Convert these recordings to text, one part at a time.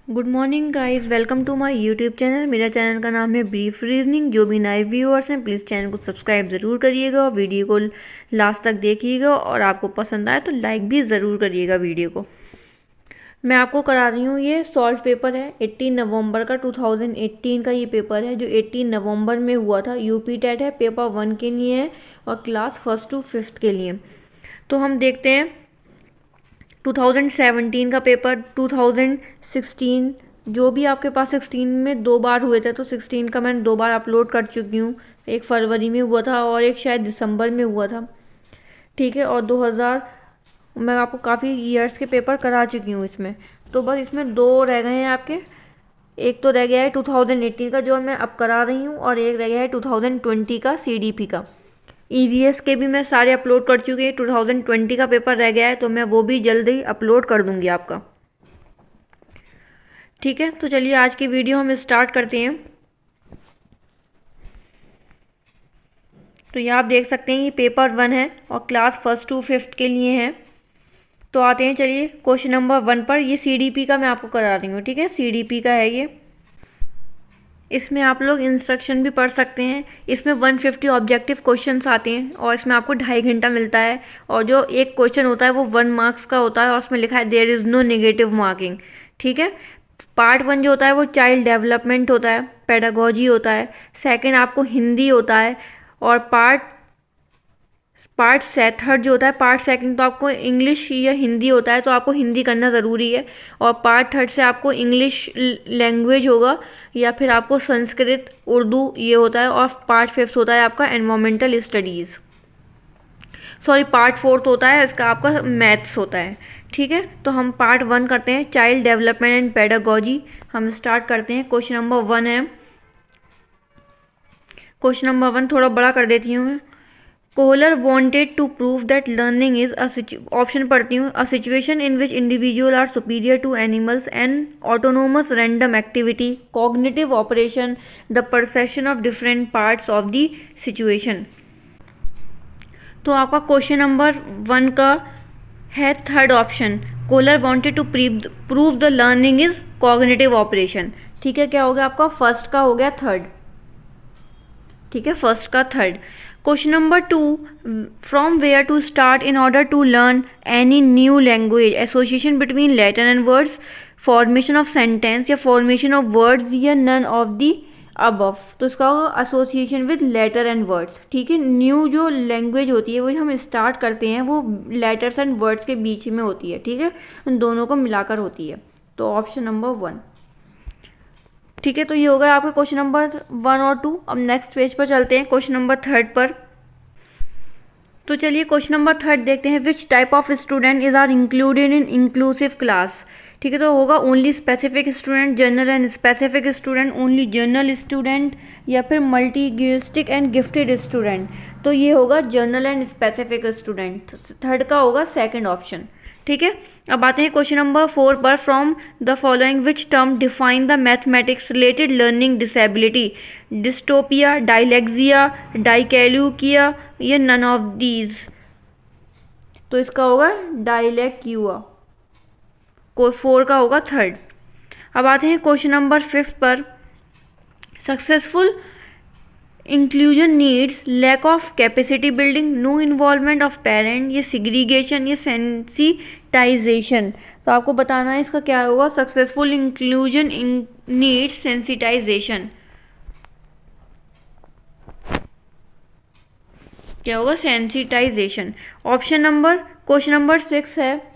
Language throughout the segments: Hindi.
Good morning guys, welcome to my YouTube channel. मेरा चैनल का नाम है ब्रीफ रीजनिंग। जो भी नए व्यूअर्स हैं प्लीज़ चैनल को सब्सक्राइब ज़रूर करिएगा और वीडियो को लास्ट तक देखिएगा, और आपको पसंद आए तो लाइक भी ज़रूर करिएगा वीडियो को। मैं आपको करा रही हूँ, ये सॉल्व पेपर है 18 नवंबर का 2018 का ये पेपर है जो 18 नवंबर में हुआ था। यूपी टेट है, पेपर 1 के लिए है और क्लास 1st to 5th के लिए। तो हम देखते हैं 2017 का पेपर, 2016 जो भी आपके पास 16 में 2 बार हुए थे, तो 16 का मैंने 2 बार अपलोड कर चुकी हूँ। एक फरवरी में हुआ था और एक शायद दिसंबर में हुआ था, ठीक है। और 2000 मैं आपको काफ़ी ईयर्स के पेपर करा चुकी हूँ इसमें। तो बस इसमें 2 रह गए हैं आपके। एक तो रह गया है 2018 का जो मैं अब करा रही हूँ, और एक रह गया है 2020 का सीडीपी का। ईवीएस के भी मैं सारे अपलोड कर चुकी हूँ। 2020 का पेपर रह गया है तो मैं वो भी जल्द ही अपलोड कर दूंगी आपका, ठीक है। तो चलिए आज की वीडियो हम स्टार्ट करते हैं। तो ये आप देख सकते हैं ये पेपर 1 है और क्लास 1st to 5th के लिए है। तो आते हैं चलिए क्वेश्चन नंबर 1 पर। ये सीडीपी का मैं आपको करा रही हूँ, ठीक है। सीडीपी का है ये। इसमें आप लोग इंस्ट्रक्शन भी पढ़ सकते हैं। इसमें 150 ऑब्जेक्टिव क्वेश्चंस आते हैं और इसमें आपको 2.5 घंटा मिलता है। और जो एक क्वेश्चन होता है वो 1 मार्क्स का होता है और उसमें लिखा है there is no negative marking, ठीक है। पार्ट 1 जो होता है वो चाइल्ड डेवलपमेंट होता है, पेडागोजी होता है। सेकंड आपको हिंदी होता है। और पार्ट पार्ट से थर्ड जो होता है, पार्ट सेकंड तो आपको इंग्लिश या हिंदी होता है, तो आपको हिंदी करना ज़रूरी है। और पार्ट थर्ड से आपको इंग्लिश लैंग्वेज होगा या फिर आपको संस्कृत उर्दू ये होता है। और पार्ट फिफ्थ होता है आपका environmental studies, sorry part fourth होता है इसका आपका मैथ्स होता है, ठीक है। तो हम पार्ट 1 करते हैं, चाइल्ड डेवलपमेंट एंड पेडागोजी। हम स्टार्ट करते हैं। क्वेश्चन नंबर 1 है। क्वेश्चन नंबर 1 थोड़ा बड़ा कर देती हूँ मैं। Kohler wanted to prove that learning is option पढ़ती हूँ, a situation in which individuals are superior to animals and autonomous random activity, cognitive operation, the perception of different parts of the situation। तो आपका क्वेश्चन नंबर 1 का है third option, Kohler wanted to prove the learning is cognitive operation, ठीक है। क्या हो गया आपका, फर्स्ट का हो गया थर्ड, ठीक है, फर्स्ट का third. Question number 2, from where to start in order to learn any new language, association between letter and words, formation of sentence या फॉर्मेशन ऑफ वर्ड्स या नन ऑफ दी अबव। तो इसका होगा association with letter and words, ठीक है। न्यू जो लैंग्वेज होती है वो हम स्टार्ट करते हैं वो लेटर्स एंड वर्ड्स के बीच में होती है, ठीक है, उन दोनों को मिलाकर होती है। तो ऑप्शन नंबर 1, ठीक है। तो ये हो गया आपका क्वेश्चन नंबर 1 और 2। अब नेक्स्ट पेज पर चलते हैं, क्वेश्चन नंबर 3 पर। तो चलिए क्वेश्चन नंबर 3 देखते हैं। Which type of student is are included in inclusive class, ठीक है। तो होगा only specific student, general and specific student, only general student, या फिर मल्टीगिस्टिक एंड गिफ्टेड स्टूडेंट। तो ये होगा general and specific student, third का होगा सेकंड ऑप्शन, ठीक है। अब आते हैं क्वेश्चन नंबर 4 पर। From the following which term define the mathematics related learning disability, dystopia, dyslexia, dyscalculia या नन ऑफ दीज। तो इसका होगा डायलेक्यूआ, को 4 का होगा थर्ड। अब आते हैं क्वेश्चन नंबर 5 पर। Successful inclusion needs lack of capacity building, no involvement of parent, ये सिग्रीगेशन, ये सेंसिटाइजेशन। तो आपको बताना है इसका क्या होगा। सक्सेसफुल इंक्लूजन नीड्स सेंसिटाइजेशन, क्या होगा, sensitization. Option number question number 6 है।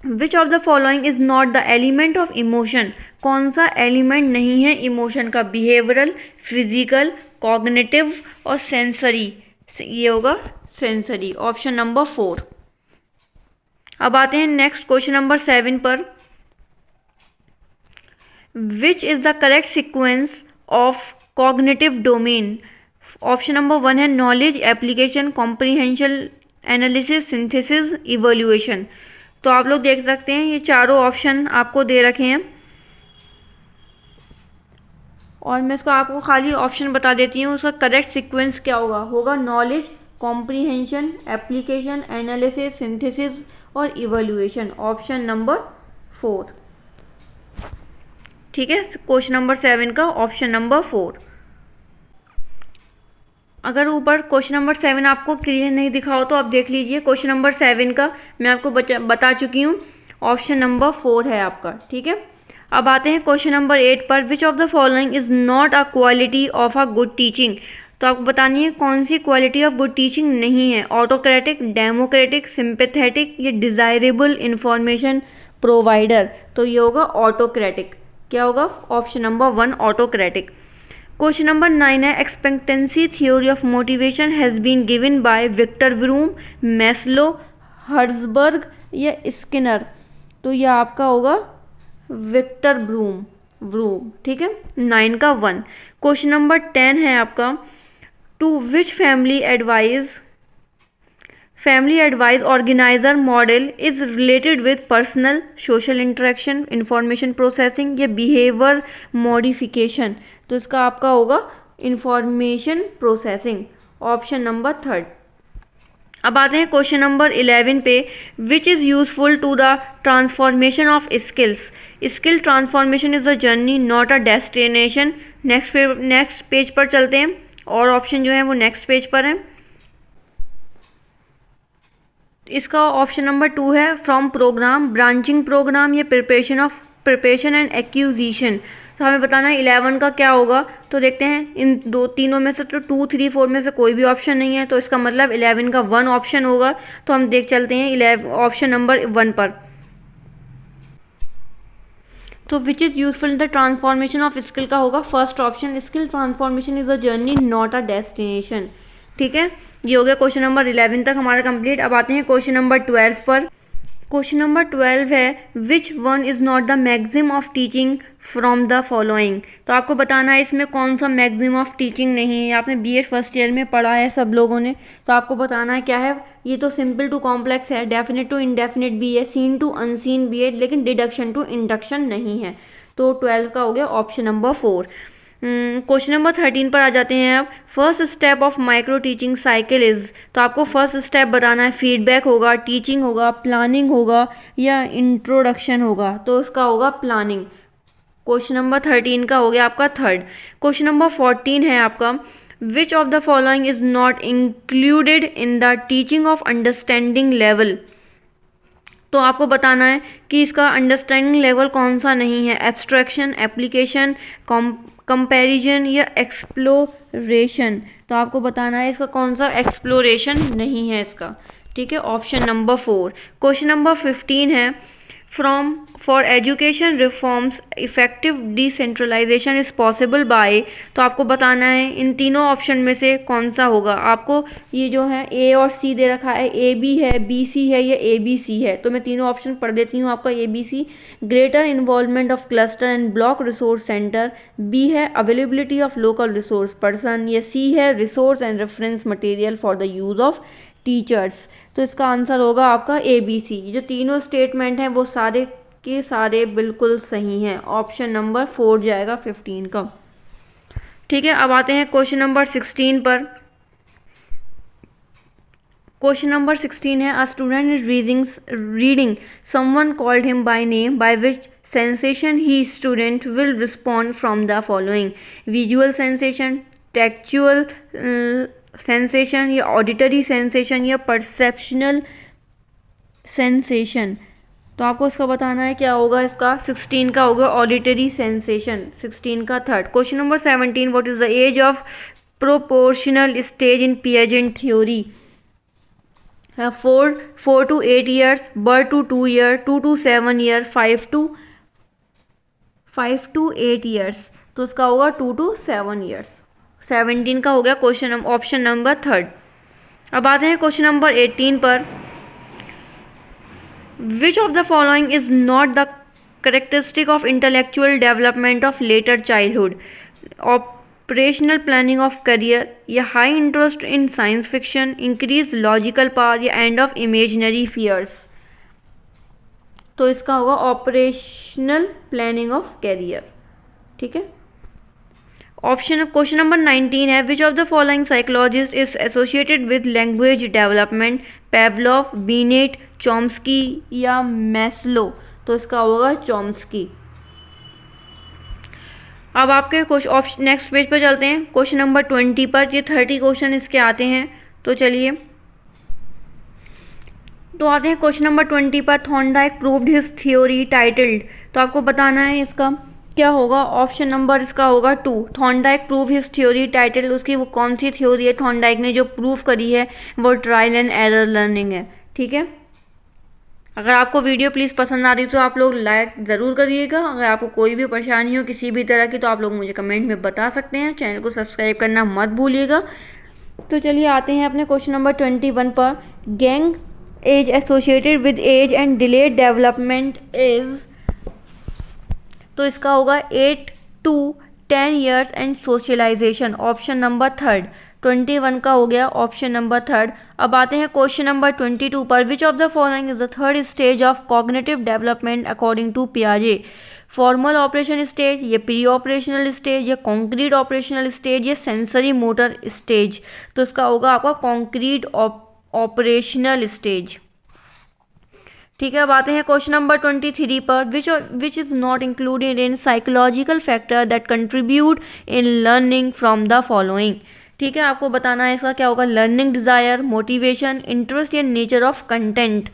Which of the following is not the element of emotion, कौन सा एलिमेंट नहीं है इमोशन का। बिहेवियरल, फिजिकल, कॉग्निटिव और सेंसरी, ये होगा सेंसरी, ऑप्शन नंबर 4। अब आते हैं नेक्स्ट क्वेश्चन नंबर 7 पर। Which is the correct sequence of cognitive domain. Option number 1 है knowledge, application, comprehension, analysis, synthesis, evolution. तो आप लोग देख सकते हैं ये चारों ऑप्शन आपको दे रखे हैं और मैं इसको आपको खाली ऑप्शन बता देती हूँ। उसका करेक्ट सीक्वेंस क्या होगा, होगा knowledge, comprehension, application, analysis, synthesis और इवोल्यूशन, ऑप्शन नंबर 4। ठीक है, क्वेश्चन नंबर 7 का ऑप्शन नंबर 4। अगर ऊपर क्वेश्चन नंबर 7 आपको क्लियर नहीं दिखा हो तो आप देख लीजिए, क्वेश्चन नंबर 7 का मैं आपको बता चुकी हूँ, ऑप्शन नंबर 4 है आपका। ठीक है, अब आते हैं क्वेश्चन नंबर 8 पर। Which of the following is not a quality of a good teaching. तो आपको बतानी है कौन सी क्वालिटी ऑफ गुड टीचिंग नहीं है। ऑटोक्रेटिक, डेमोक्रेटिक, सिंपैथेटिक या डिजायरेबल इंफॉर्मेशन प्रोवाइडर। तो ये होगा ऑटोक्रेटिक। क्या होगा? Option number 1 autocratic. Question number 9 है, expectancy theory of motivation has been given by Victor Vroom, Maslow, Herzberg या स्किनर। तो यह आपका होगा विक्टर व्रूम। ठीक है, 9 का 1। क्वेश्चन नंबर 10 है आपका, to which family advice organiser model is related with personal social interaction, information processing या बिहेवियर मॉडिफिकेशन। तो इसका आपका होगा इंफॉर्मेशन प्रोसेसिंग, ऑप्शन नंबर 3। अब आते हैं क्वेश्चन नंबर 11 पे। Which is useful to the transformation of skills. Skill transformation is a journey not a destination. Next page पर चलते हैं, और ऑप्शन जो है वो नेक्स्ट पेज पर है। इसका ऑप्शन नंबर 2 है, फ्रॉम प्रोग्राम, ब्रांचिंग प्रोग्राम या प्रिपरेशन एंड एक्यूजिशन। तो हमें बताना है 11 का क्या होगा। तो देखते हैं, इन तीनों में से तो 2, 3, 4 में से कोई भी ऑप्शन नहीं है, तो इसका मतलब 11 का 1 ऑप्शन होगा। तो हम देख चलते हैं ऑप्शन नंबर 1 पर। तो विच is useful in the transformation of skill का होगा first option, skill transformation is a journey not a destination. ठीक है, ये हो गया क्वेश्चन नंबर 11 तक हमारा कंप्लीट। अब आते हैं क्वेश्चन नंबर 12 पर। क्वेश्चन नंबर 12 है, which one is not the maxim of teaching from the following. तो आपको बताना है इसमें कौन सा मैक्सिम ऑफ टीचिंग नहीं है। आपने बीएड फर्स्ट ईयर में पढ़ा है सब लोगों ने, तो आपको बताना है क्या है। ये तो सिंपल टू कॉम्प्लेक्स है, डेफिनेट टू इंडेफिनेट भी है, सीन टू अनसीन भी है, लेकिन डिडक्शन टू इंडक्शन नहीं है। तो 12 का हो गया ऑप्शन नंबर 4। क्वेश्चन नंबर 13 पर आ जाते हैं आप। First step of micro teaching cycle is. तो आपको फर्स्ट स्टेप बताना है, फीडबैक होगा, टीचिंग होगा, प्लानिंग होगा या इंट्रोडक्शन होगा। तो इसका होगा प्लानिंग। क्वेश्चन नंबर 13 का हो गया आपका 3rd। क्वेश्चन नंबर 14 है आपका, विच of the following is not included in the teaching of understanding level. तो आपको बताना है कि इसका अंडरस्टैंडिंग लेवल कौन सा नहीं है। एब्स्ट्रैक्शन, एप्लीकेशन, कंपैरिजन या एक्सप्लोरेशन। तो आपको बताना है इसका कौन सा एक्सप्लोरेशन नहीं है इसका। ठीक है, ऑप्शन नंबर 4। क्वेश्चन नंबर 15 है, from for education reforms effective decentralisation is possible by. तो आपको बताना है इन तीनों ऑप्शन में से कौन सा होगा। आपको ये जो है ए और सी दे रखा है, ए बी है, बी सी है या ए बी सी है। तो मैं तीनों ऑप्शन पढ़ देती हूँ आपका। A B C, greater involvement of cluster and block resource centre, B है availability of local resource person, या सी है resource and reference material for the use of teachers. तो इसका आंसर होगा आपका ए बी सी। जो तीनों स्टेटमेंट हैं वो सारे के सारे बिल्कुल सही हैं। ऑप्शन नंबर 4 जाएगा 15 का। ठीक है, अब आते हैं क्वेश्चन नंबर 16 पर। क्वेश्चन नंबर 16 है, a student is reading someone called him by name, by which sensation he student will respond from the following. Visual sensation, textual sensation या ऑडिटरी सेंसेशन या परसेप्शनल सेंसेशन। तो आपको इसका बताना है क्या होगा। इसका 16 का होगा ऑडिटरी सेंसेशन, 16 का 3rd। Question number 17, what is the age of proportional stage in Piaget theory. 4 to 8 years, birth to 2 year, 2 to 7 year, 5 to 8 years। तो इसका होगा 2 to 7 years। 17 का हो गया क्वेश्चन ऑप्शन नंबर 3rd। अब आते हैं क्वेश्चन नंबर 18 पर। Which of the following is not the characteristic of intellectual development of later childhood. Operational planning of career, या high interest in science fiction, increase logical power, या एंड ऑफ इमेजिनरी फियर्स। तो इसका होगा ऑपरेशनल प्लानिंग ऑफ करियर। ठीक है, ऑप्शन क्वेश्चन नंबर 19 है, which of the following psychologist is associated with language development. Pavlov, Binet, Chomsky या मैस्लो। तो इसका होगा चॉम्स्की। अब आपके ऑप्शन नेक्स्ट पेज पर चलते हैं, क्वेश्चन नंबर 20 पर। ये 30 क्वेश्चन इसके आते हैं। तो चलिए, तो आते हैं क्वेश्चन नंबर 20 पर। Thorndike proved his theory titled. तो आपको बताना है इसका क्या होगा। ऑप्शन नंबर इसका होगा 2। Thorndike prove his theory titled. उसकी वो कौन सी थ्योरी है थॉर्नडाइक ने जो प्रूव करी है, वो ट्रायल एंड एरर लर्निंग है। ठीक है, अगर आपको वीडियो प्लीज़ पसंद आ रही तो आप लोग लाइक ज़रूर करिएगा। अगर आपको कोई भी परेशानी हो किसी भी तरह की तो आप लोग मुझे कमेंट में बता सकते हैं। चैनल को सब्सक्राइब करना मत भूलिएगा। तो चलिए आते हैं अपने क्वेश्चन नंबर 21 पर। Gang age associated with age and delayed development is. तो इसका होगा 8 to 10 years and socialisation. Option number 3। 21 का हो गया ऑप्शन नंबर 3। अब आते हैं क्वेश्चन नंबर 22 पर। Which of the following is the third stage of cognitive development according to पियाजे। फॉर्मल ऑपरेशन स्टेज, ये प्री ऑपरेशनल स्टेज, या कॉन्क्रीट ऑपरेशनल स्टेज, या सेंसरी मोटर स्टेज। तो इसका होगा आपका कॉन्क्रीट ऑपरेशनल स्टेज। ठीक है, अब आते हैं क्वेश्चन नंबर 23 पर। Which is not included in psychological factor that contribute in learning from the following. ठीक है, आपको बताना है इसका क्या होगा। लर्निंग डिज़ायर, मोटिवेशन, इंटरेस्ट या नेचर ऑफ कंटेंट।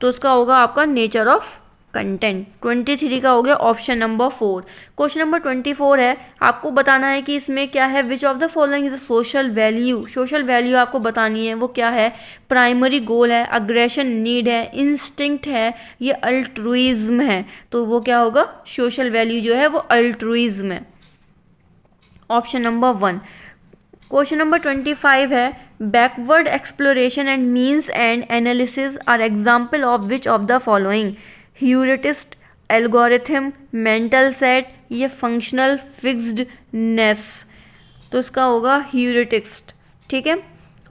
तो इसका होगा आपका नेचर ऑफ कंटेंट। 23 का हो गया ऑप्शन नंबर 4। क्वेश्चन नंबर 24 है। आपको बताना है कि इसमें क्या है। Which of the following is social value. Social value आपको बतानी है वो क्या है। प्राइमरी गोल है, अग्रेशन नीड है, इंस्टिंक्ट है, ये अल्ट्रुइज्म है। तो वो क्या होगा, सोशल वैल्यू जो है वो अल्ट्रुइज्म है। Option number 1। क्वेश्चन नंबर 25 है। Backward exploration and means end analysis are example of which of the following. Heuristic, algorithm, mental set, ये फंक्शनल फिक्स्डनेस। तो इसका होगा ह्यूरिटिस्ट। ठीक है,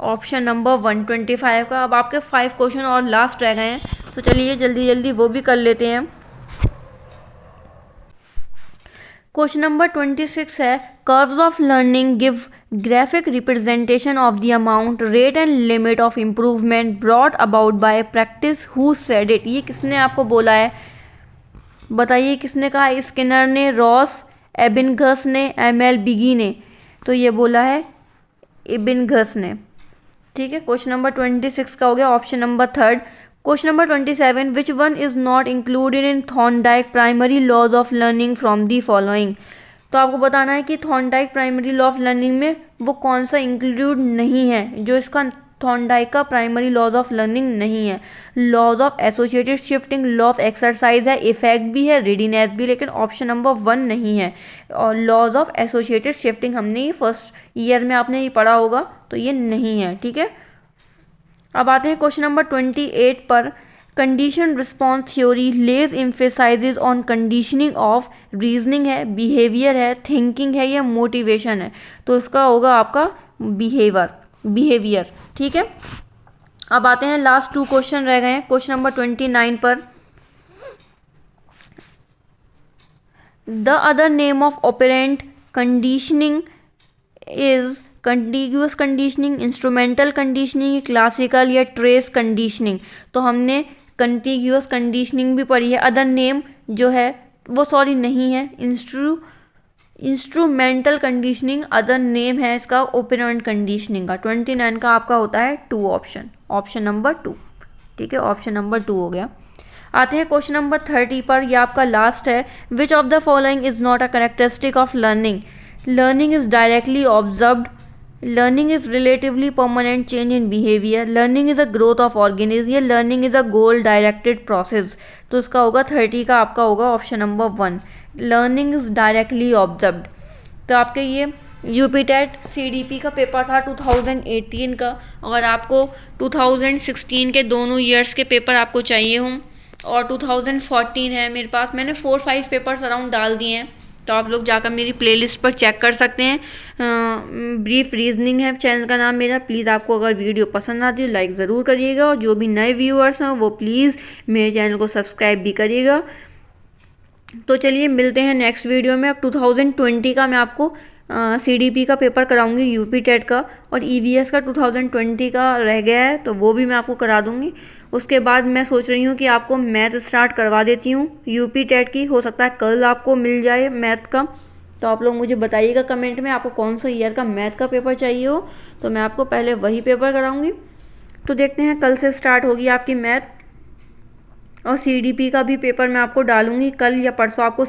ऑप्शन नंबर 1 25 का। अब आपके 5 क्वेश्चन और लास्ट रह गए हैं, तो चलिए जल्दी जल्दी वो भी कर लेते हैं। क्वेश्चन नंबर 26 है। Curves of learning give graphic representation of the amount, rate and limit of improvement brought about by practice. Who said it. ये किसने आपको बोला है, बताइए किसने कहा। स्किनर ने, रॉस, एबिंगहस ने, एमएल बिगी ने। तो ये बोला है एबिंगहस ने। ठीक है, क्वेश्चन नंबर 26 का हो गया option number 3। Question number 27। Which one is not included in Thorndike primary laws of learning from the following. तो आपको बताना है कि Thorndike primary law of learning में वो कौन सा इंक्लूड नहीं है, जो इसका थॉर्नडाइक का प्राइमरी लॉज ऑफ लर्निंग नहीं है। Laws of associated shifting, law of exercise है, इफेक्ट भी है, रेडीनेस भी, लेकिन ऑप्शन नंबर 1 नहीं है। और लॉज ऑफ एसोसिएटेड शिफ्टिंग हमने ये फर्स्ट ईयर में आपने ये पढ़ा होगा, तो ये नहीं है। ठीक है, अब आते हैं क्वेश्चन नंबर 28 पर। Condition response theory lays emphasises on conditioning of. Reasoning है, बिहेवियर है, थिंकिंग है, या मोटिवेशन है। तो इसका होगा आपका बिहेवियर। ठीक है, अब आते हैं लास्ट 2 क्वेश्चन रह गए हैं। क्वेश्चन नंबर 29 पर। The other name of operant conditioning is contiguous conditioning, instrumental conditioning, classical या ट्रेस कंडीशनिंग। तो हमने कंटिग्यूअस कंडीशनिंग भी पढ़ी है। अदर नेम जो है वो सॉरी नहीं है, इंस्ट्रूमेंटल कंडीशनिंग अदर नेम है इसका ओपेरेंट कंडीशनिंग का। 29 का आपका होता है 2 ऑप्शन नंबर 2। ठीक है, ऑप्शन नंबर 2 हो गया। आते हैं क्वेश्चन नंबर 30 पर। यह आपका लास्ट है। Which of the following is not a characteristic of learning. Learning is directly observed, learning is relatively permanent change in behaviour, learning is a growth of organism, या learning is a goal directed process. तो इसका होगा 30 का आपका होगा option number 1, learning is directly observed. तो आपके ये यूपीटेट सीडीपी का पेपर था 2018 का। अगर आपको 2016 के दोनों ईयर्स के पेपर आपको चाहिए हों और 2014 है मेरे पास, मैंने 4-5 पेपर्स अराउंड डाल दिए हैं, तो आप लोग जाकर मेरी प्लेलिस्ट पर चेक कर सकते हैं। ब्रीफ रीजनिंग है चैनल का नाम मेरा। प्लीज़ आपको अगर वीडियो पसंद आती है लाइक ज़रूर करिएगा, और जो भी नए व्यूअर्स हैं वो प्लीज़ मेरे चैनल को सब्सक्राइब भी करिएगा। तो चलिए मिलते हैं नेक्स्ट वीडियो में। अब 2020 का मैं आपको सीडीपी का पेपर कराऊंगी, यूपी टेट का, और ईवीएस का 2020 का रह गया है तो वो भी मैं आपको करा दूंगी। उसके बाद मैं सोच रही हूँ कि आपको मैथ स्टार्ट करवा देती हूँ यूपी टेट की। हो सकता है कल आपको मिल जाए मैथ का। तो आप लोग मुझे बताइएगा कमेंट में आपको कौन सा ईयर का मैथ का पेपर चाहिए हो, तो मैं आपको पहले वही पेपर कराऊंगी। तो देखते हैं, कल से स्टार्ट होगी आपकी मैथ, और CDP का भी पेपर मैं आपको डालूंगी कल या परसों। आपको